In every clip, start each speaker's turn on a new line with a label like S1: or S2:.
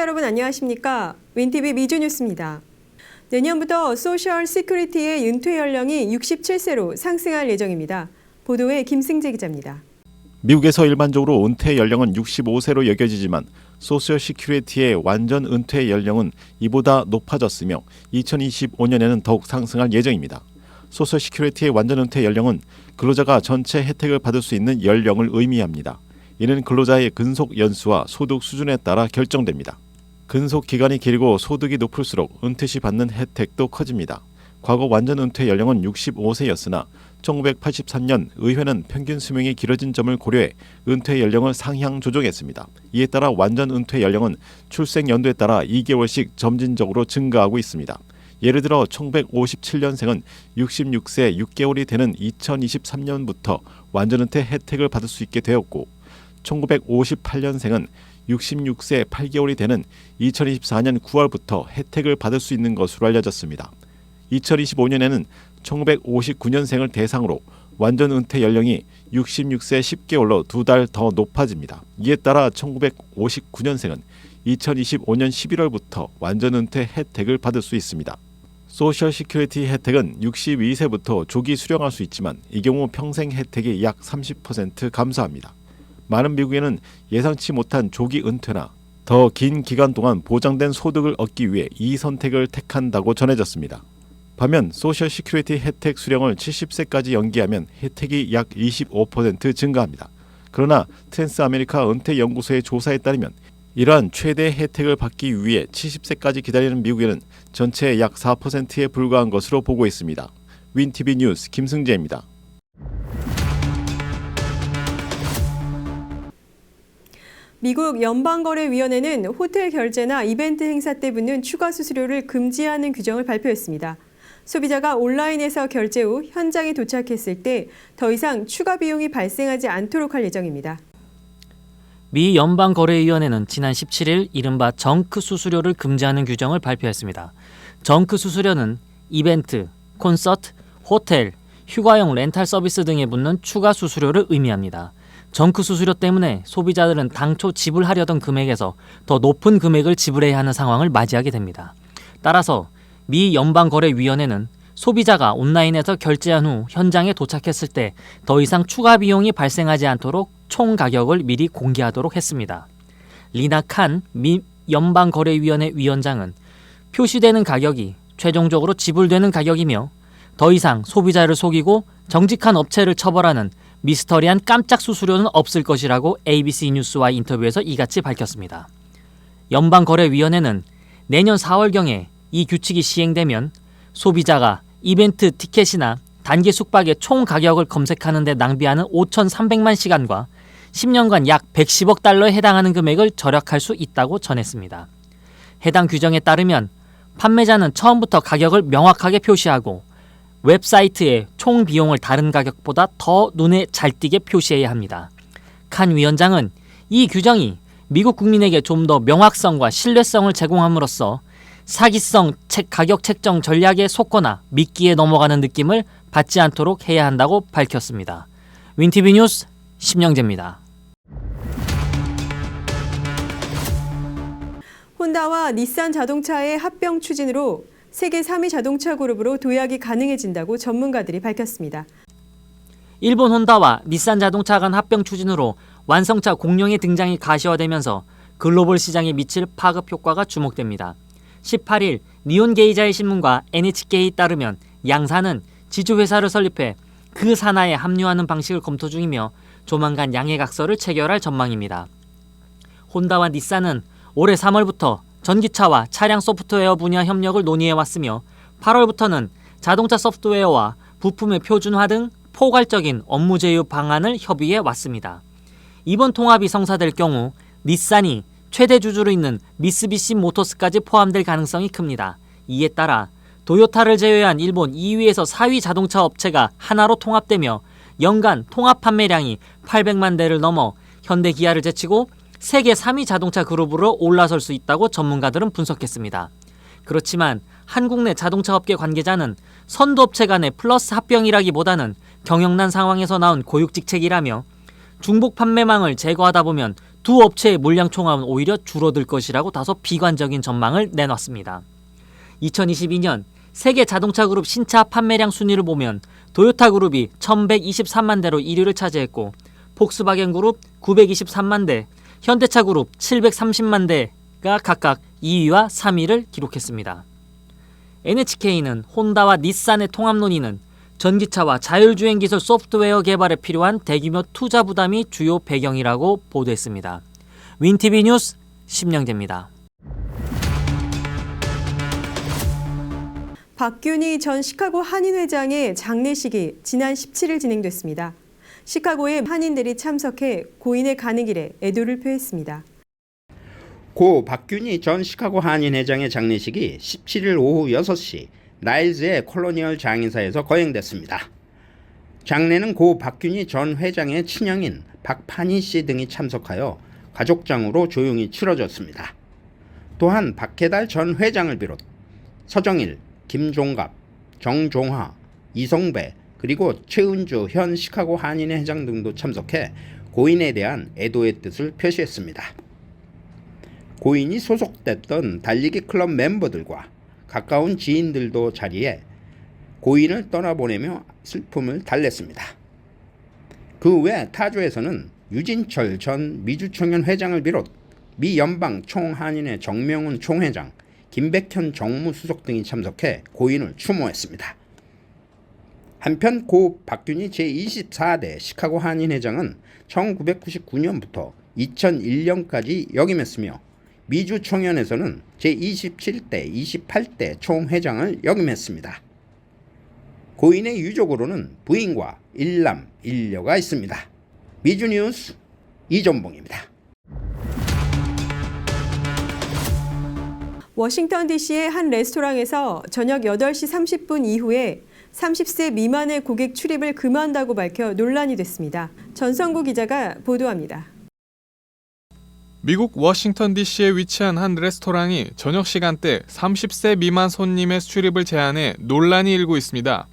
S1: 여러분 안녕하십니까? 윈TV 미주뉴스입니다. 내년부터 소셜 시큐리티의 은퇴 연령이 67세로 상승할 예정입니다. 보도에 김승재 기자입니다.
S2: 미국에서 일반적으로 은퇴 연령은 65세로 여겨지지만 소셜 시큐리티의 완전 은퇴 연령은 이보다 높아졌으며 2025년에는 더욱 상승할 예정입니다. 소셜 시큐리티의 완전 은퇴 연령은 근로자가 전체 혜택을 받을 수 있는 연령을 의미합니다. 이는 근로자의 근속 연수와 소득 수준에 따라 결정됩니다. 근속 기간이 길고 소득이 높을수록 은퇴 시 받는 혜택도 커집니다. 과거 완전 은퇴 연령은 65세였으나 1983년 의회는 평균 수명이 길어진 점을 고려해 은퇴 연령을 상향 조정했습니다. 이에 따라 완전 은퇴 연령은 출생 연도에 따라 2개월씩 점진적으로 증가하고 있습니다. 예를 들어 1957년생은 66세 6개월이 되는 2023년부터 완전 은퇴 혜택을 받을 수 있게 되었고 1958년생은 66세 8개월이 되는 2024년 9월부터 혜택을 받을 수 있는 것으로 알려졌습니다. 2025년에는 1959년생을 대상으로 완전 은퇴 연령이 66세 10개월로 2달 더 높아집니다. 이에 따라 1959년생은 2025년 11월부터 완전 은퇴 혜택을 받을 수 있습니다. 소셜 시큐리티 혜택은 62세부터 조기 수령할 수 있지만 이 경우 평생 혜택이 약 30% 감소합니다. 많은 미국인은 예상치 못한 조기 은퇴나 더 긴 기간 동안 보장된 소득을 얻기 위해 이 선택을 택한다고 전해졌습니다. 반면 소셜 시큐리티 혜택 수령을 70세까지 연기하면 혜택이 약 25% 증가합니다. 그러나 트랜스 아메리카 은퇴 연구소의 조사에 따르면 이러한 최대 혜택을 받기 위해 70세까지 기다리는 미국인은 전체의 약 4%에 불과한 것으로 보고 있습니다. 윈TV 뉴스 김승재입니다.
S1: 미국 연방거래위원회는 호텔 결제나 이벤트 행사 때 붙는 추가 수수료를 금지하는 규정을 발표했습니다. 소비자가 온라인에서 결제 후 현장에 도착했을 때 더 이상 추가 비용이 발생하지 않도록 할 예정입니다.
S3: 미 연방거래위원회는 지난 17일 이른바 정크 수수료를 금지하는 규정을 발표했습니다. 정크 수수료는 이벤트, 콘서트, 호텔, 휴가용 렌탈 서비스 등에 붙는 추가 수수료를 의미합니다. 정크 수수료 때문에 소비자들은 당초 지불하려던 금액에서 더 높은 금액을 지불해야 하는 상황을 맞이하게 됩니다. 따라서 미 연방거래위원회는 소비자가 온라인에서 결제한 후 현장에 도착했을 때 더 이상 추가 비용이 발생하지 않도록 총 가격을 미리 공개하도록 했습니다. 리나 칸 미 연방거래위원회 위원장은 표시되는 가격이 최종적으로 지불되는 가격이며 더 이상 소비자를 속이고 정직한 업체를 처벌하는 미스터리한 깜짝 수수료는 없을 것이라고 ABC 뉴스와 인터뷰에서 이같이 밝혔습니다. 연방거래위원회는 내년 4월경에 이 규칙이 시행되면 소비자가 이벤트 티켓이나 단기 숙박의 총 가격을 검색하는 데 낭비하는 5,300만 시간과 10년간 약 110억 달러에 해당하는 금액을 절약할 수 있다고 전했습니다. 해당 규정에 따르면 판매자는 처음부터 가격을 명확하게 표시하고 웹사이트에 총 비용을 다른 가격보다 더 눈에 잘 띄게 표시해야 합니다. 칸 위원장은 이 규정이 미국 국민에게 좀 더 명확성과 신뢰성을 제공함으로써 사기성 가격 책정 전략에 속거나 미끼에 넘어가는 느낌을 받지 않도록 해야 한다고 밝혔습니다. 윈TV 뉴스 심영재입니다.
S1: 혼다와 닛산 자동차의 합병 추진으로 세계 3위 자동차 그룹으로 도약이 가능해진다고 전문가들이 밝혔습니다.
S3: 일본 혼다와 닛산 자동차 간 합병 추진으로 완성차 공룡의 등장이 가시화되면서 글로벌 시장에 미칠 파급 효과가 주목됩니다. 18일 니온게이자의 신문과 NHK에 따르면 양사는 지주회사를 설립해 그 산하에 합류하는 방식을 검토 중이며 조만간 양해각서를 체결할 전망입니다. 혼다와 닛산은 올해 3월부터 전기차와 차량 소프트웨어 분야 협력을 논의해왔으며 8월부터는 자동차 소프트웨어와 부품의 표준화 등 포괄적인 업무 제휴 방안을 협의해왔습니다. 이번 통합이 성사될 경우 닛산이 최대 주주로 있는 미쓰비시 모터스까지 포함될 가능성이 큽니다. 이에 따라 도요타를 제외한 일본 2위에서 4위 자동차 업체가 하나로 통합되며 연간 통합 판매량이 800만 대를 넘어 현대 기아를 제치고 세계 3위 자동차 그룹으로 올라설 수 있다고 전문가들은 분석했습니다. 그렇지만 한국 내 자동차 업계 관계자는 선두업체 간의 플러스 합병이라기보다는 경영난 상황에서 나온 고육직책이라며 중복 판매망을 제거하다 보면 두 업체의 물량 총합은 오히려 줄어들 것이라고 다소 비관적인 전망을 내놨습니다. 2022년 세계 자동차 그룹 신차 판매량 순위를 보면 도요타 그룹이 1123만 대로 1위를 차지했고 폭스바겐 그룹 923만 대, 현대차 그룹 730만 대가 각각 2위와 3위를 기록했습니다. NHK는 혼다와 닛산의 통합 논의는 전기차와 자율주행 기술 소프트웨어 개발에 필요한 대규모 투자 부담이 주요 배경이라고 보도했습니다. 윈티비 뉴스 심영재입니다.
S1: 박균희 전 시카고 한인회장의 장례식이 지난 17일 진행됐습니다. 시카고에 한인들이 참석해 고인의 가는 길에 애도를 표했습니다.
S4: 고 박균희 전 시카고 한인회장의 장례식이 17일 오후 6시 나일즈의 콜로니얼 장의사에서 거행됐습니다. 장례는 고 박균희 전 회장의 친형인 박판희 씨 등이 참석하여 가족장으로 조용히 치러졌습니다. 또한 박해달 전 회장을 비롯 서정일, 김종갑, 정종화, 이성배, 그리고 최은주 현 시카고 한인회장 등도 참석해 고인에 대한 애도의 뜻을 표시했습니다. 고인이 소속됐던 달리기 클럽 멤버들과 가까운 지인들도 자리에 고인을 떠나보내며 슬픔을 달랬습니다. 그 외 타주에서는 유진철 전 미주청년 회장을 비롯 미 연방 총한인회 정명훈 총회장, 김백현 정무수석 등이 참석해 고인을 추모했습니다. 한편 고 박균희 제24대 시카고 한인회장은 1999년부터 2001년까지 역임했으며 미주 총연에서는 제27대, 28대 총회장을 역임했습니다. 고인의 유족으로는 부인과 일남, 일녀가 있습니다. 미주 뉴스 이전봉입니다.
S1: 워싱턴 DC의 한 레스토랑에서 저녁 8시 30분 이후에 30세 미만의 고객 출입을 금한다고 밝혀 논란이 됐습니다. 전성구 기자가 보도합니다.
S5: 미국 워싱턴 DC에 위치한 한 레스토랑이 저녁 시간대 30세 미만 손님의 출입을 제한해 논란이 일고 있습니다.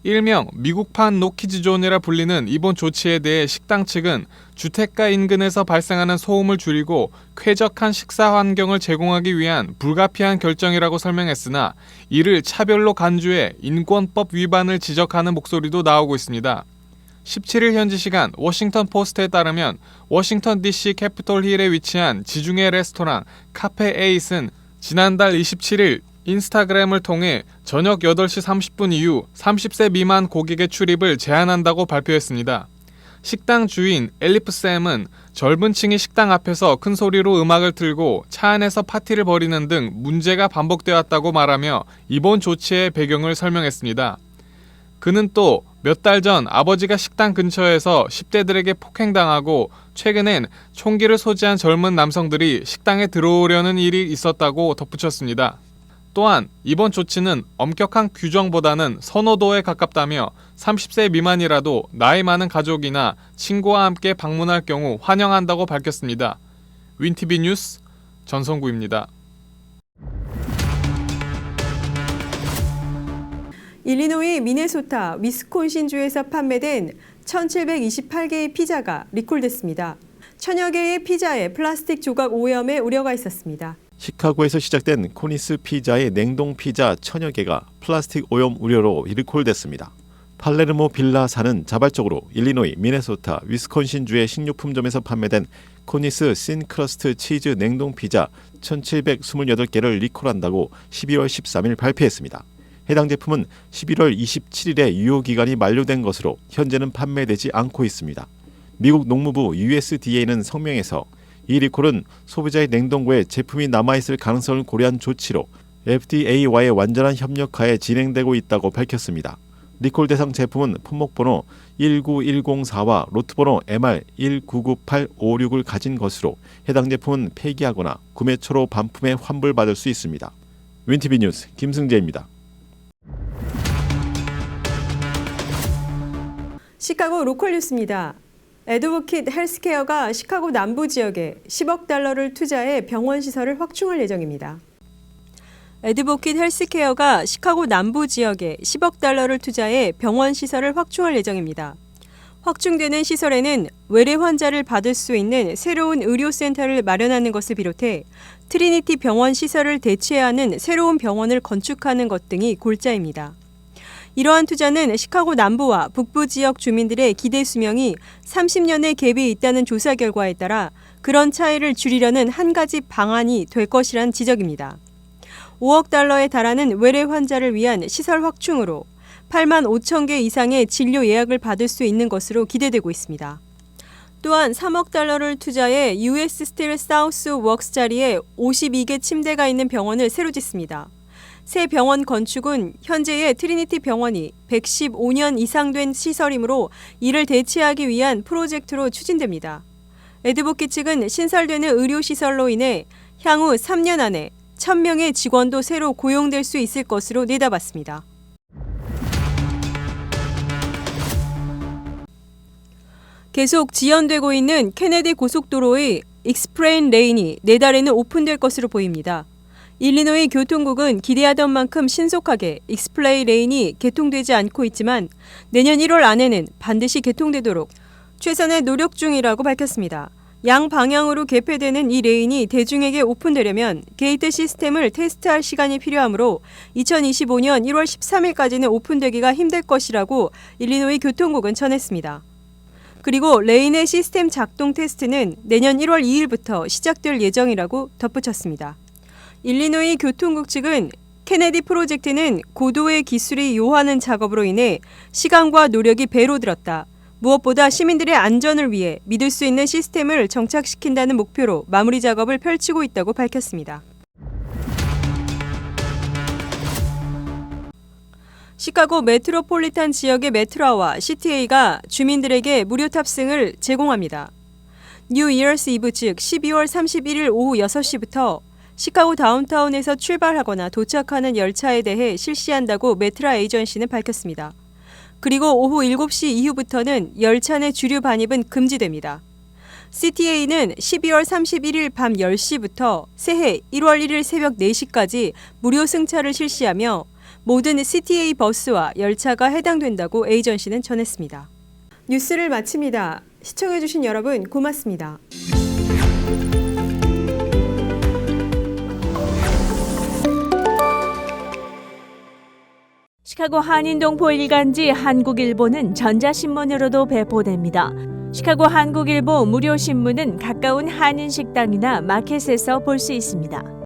S5: 일명 미국판 노키즈존이라 불리는 이번 조치에 대해 식당 측은 주택가 인근에서 발생하는 소음을 줄이고 쾌적한 식사 환경을 제공하기 위한 불가피한 결정이라고 설명했으나 이를 차별로 간주해 인권법 위반을 지적하는 목소리도 나오고 있습니다. 17일 현지 시간 워싱턴 포스트에 따르면 워싱턴 DC 캐피톨 힐에 위치한 지중해 레스토랑 카페 에잇은 지난달 27일 인스타그램을 통해 저녁 8시 30분 이후 30세 미만 고객의 출입을 제한한다고 발표했습니다. 식당 주인 엘리프 샘은 젊은 층이 식당 앞에서 큰 소리로 음악을 틀고 차 안에서 파티를 벌이는 등 문제가 반복되었다고 말하며 이번 조치의 배경을 설명했습니다. 그는 또 몇 달 전 아버지가 식당 근처에서 10대들에게 폭행당하고 최근엔 총기를 소지한 젊은 남성들이 식당에 들어오려는 일이 있었다고 덧붙였습니다. 또한 이번 조치는 엄격한 규정보다는 선호도에 가깝다며 30세 미만이라도 나이 많은 가족이나 친구와 함께 방문할 경우 환영한다고 밝혔습니다. 윈티비 뉴스 전성구입니다.
S1: 일리노이, 미네소타, 위스콘신주에서 판매된 1728개의 피자가 리콜됐습니다. 천여 개의 피자에 플라스틱 조각 오염의 우려가 있었습니다.
S2: 시카고에서 시작된 코니스 피자의 냉동 피자 천여 개가 플라스틱 오염 우려로 리콜됐습니다. 팔레르모 빌라사는 자발적으로 일리노이, 미네소타, 위스콘신주의 식료품점에서 판매된 코니스 신크러스트 치즈 냉동 피자 1728개를 리콜한다고 12월 13일 발표했습니다. 해당 제품은 11월 27일에 유효기간이 만료된 것으로 현재는 판매되지 않고 있습니다. 미국 농무부 USDA는 성명에서 이 리콜은 소비자의 냉동고에 제품이 남아있을 가능성을 고려한 조치로 FDA와의 완전한 협력하에 진행되고 있다고 밝혔습니다. 리콜 대상 제품은 품목번호 19104와 로트번호 MR1998556을 가진 것으로 해당 제품은 폐기하거나 구매처로 반품에 환불받을 수 있습니다. 윈티비 뉴스 김승재입니다.
S1: 시카고 로컬 뉴스입니다. 에드워킷 헬스케어가 시카고 남부 지역에 10억 달러를 투자해 병원 시설을 확충할 예정입니다. 에드워킷 헬스케어가 시카고 남부 지역에 10억 달러를 투자해 병원 시설을 확충할 예정입니다. 확충되는 시설에는 외래 환자를 받을 수 있는 새로운 의료센터를 마련하는 것을 비롯해 트리니티 병원 시설을 대체하는 새로운 병원을 건축하는 것 등이 골자입니다. 이러한 투자는 시카고 남부와 북부 지역 주민들의 기대 수명이 30년의 갭이 있다는 조사 결과에 따라 그런 차이를 줄이려는 한 가지 방안이 될 것이란 지적입니다. 5억 달러에 달하는 외래 환자를 위한 시설 확충으로 8만 5천 개 이상의 진료 예약을 받을 수 있는 것으로 기대되고 있습니다. 또한 3억 달러를 투자해 US 스틸 사우스 웍스 자리에 52개 침대가 있는 병원을 새로 짓습니다. 새 병원 건축은 현재의 트리니티 병원이 115년 이상 된 시설이므로 이를 대체하기 위한 프로젝트로 추진됩니다. 에드보키 측은 신설되는 의료시설로 인해 향후 3년 안에 1,000명의 직원도 새로 고용될 수 있을 것으로 내다봤습니다. 계속 지연되고 있는 케네디 고속도로의 익스프레인 레인이 내달에는 오픈될 것으로 보입니다. 일리노이 교통국은 기대하던 만큼 신속하게 익스플레이 레인이 개통되지 않고 있지만 내년 1월 안에는 반드시 개통되도록 최선의 노력 중이라고 밝혔습니다. 양 방향으로 개폐되는 이 레인이 대중에게 오픈되려면 게이트 시스템을 테스트할 시간이 필요하므로 2025년 1월 13일까지는 오픈되기가 힘들 것이라고 일리노이 교통국은 전했습니다. 그리고 레인의 시스템 작동 테스트는 내년 1월 2일부터 시작될 예정이라고 덧붙였습니다. 일리노이 교통국 측은 케네디 프로젝트는 고도의 기술이 요하는 작업으로 인해 시간과 노력이 배로 들었다. 무엇보다 시민들의 안전을 위해 믿을 수 있는 시스템을 정착시킨다는 목표로 마무리 작업을 펼치고 있다고 밝혔습니다. 시카고 메트로폴리탄 지역의 메트로와 CTA가 주민들에게 무료 탑승을 제공합니다. 뉴 이어스 이브 즉 12월 31일 오후 6시부터 시카고 다운타운에서 출발하거나 도착하는 열차에 대해 실시한다고 메트라 에이전시는 밝혔습니다. 그리고 오후 7시 이후부터는 열차 내 주류 반입은 금지됩니다. CTA는 12월 31일 밤 10시부터 새해 1월 1일 새벽 4시까지 무료 승차를 실시하며 모든 CTA 버스와 열차가 해당된다고 에이전시는 전했습니다. 뉴스를 마칩니다. 시청해주신 여러분 고맙습니다.
S6: 시카고 한인동포 일간지 한국일보는 전자신문으로도 배포됩니다. 시카고 한국일보 무료 신문은 가까운 한인식당이나 마켓에서 볼 수 있습니다.